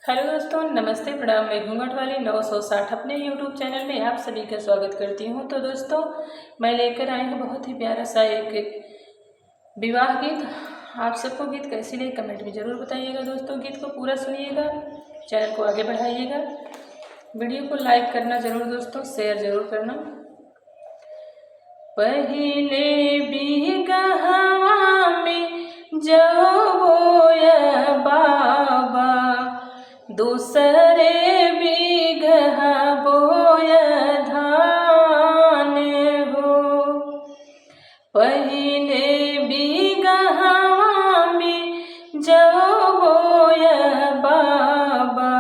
Hello दोस्तों, नमस्ते, प्रणाम। मैं घूंघट वाली 960 अपने यूट्यूब चैनल में आप सभी का स्वागत करती हूं। तो दोस्तों, मैं लेकर आई हूं बहुत ही प्यारा सा एक विवाह गीत। आप सबको गीत कैसी लगे कमेंट में ज़रूर बताइएगा। दोस्तों, गीत को पूरा सुनिएगा, चैनल को आगे बढ़ाइएगा, वीडियो को लाइक करना ज़रूर दोस्तों, शेयर ज़रूर करना। पहले बिगहवा में जौ बोया बाबा, दूसरे बिगहा बोया धान हो। पहले बिगहवा में जौ बोया बाबा,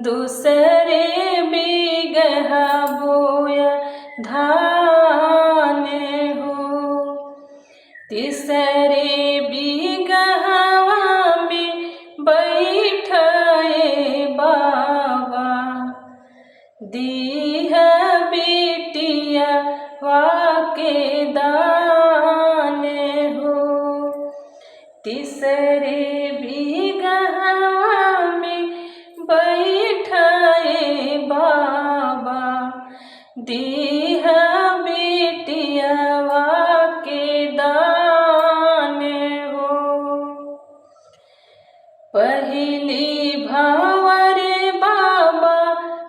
दूसरे बिगहा बोया धान हो। तीसरे बिगहवा में बैठाए बाबा, दीह बेटिया वाके दान हो। तीसरे बिगहवा में बैठाए बाबा, दीह बेटिया वाके दान हो। पहली भावर बाबा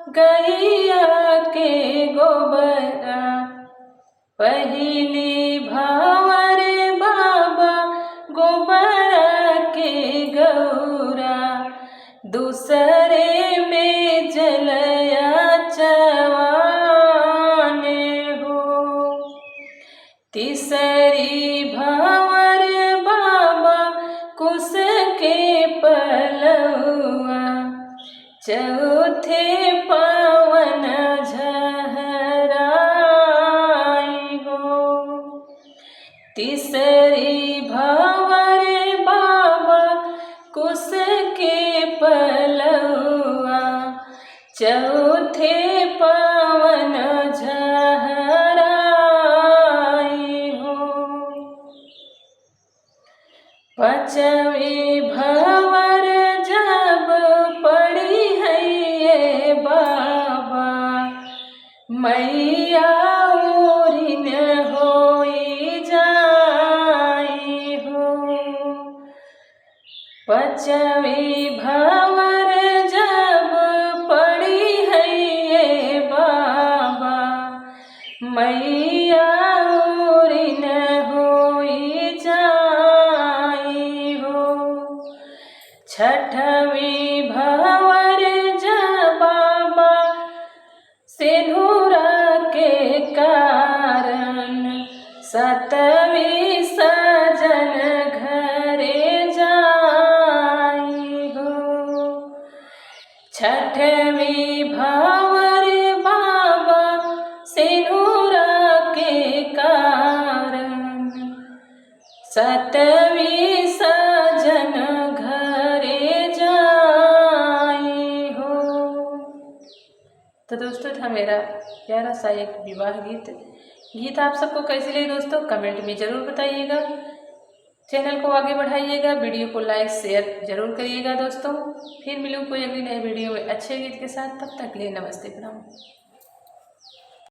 गैया के गोबरा, पहली भावर बाबा गोबरा के गौरा, दूसरे में जलया चवान हो। तीसरी भावर बाबा कुश के पलवा, चौथे पवन झहराई हो। तीसरी भावर बाबा कुश के पलवा, चौथे पवन झहराई हो। पांचवी भावर जब पड़ी है ये बाबा, मैया ओरिन होई जाई हो। पांचवी भावर जब पड़ी है ये बाबा, मैया ओरिन होई जाई हो। छठवीं भावर जब बाबा सिंदूरा के कारण, सतवीं सजन घरे जाई हो। छठवीं भावर बाबा सिंदूरा के कारण, सतवीं सजन घरे जाई हो। तो दोस्तों, था मेरा प्यारा सा एक विवाह गीत आप सबको कैसी लगी दोस्तों कमेंट में ज़रूर बताइएगा। चैनल को आगे बढ़ाइएगा, वीडियो को लाइक शेयर जरूर करिएगा दोस्तों। फिर मिलूँ कोई अगली नए वीडियो में अच्छे गीत के साथ। तब तक के लिए नमस्ते, प्रणाम।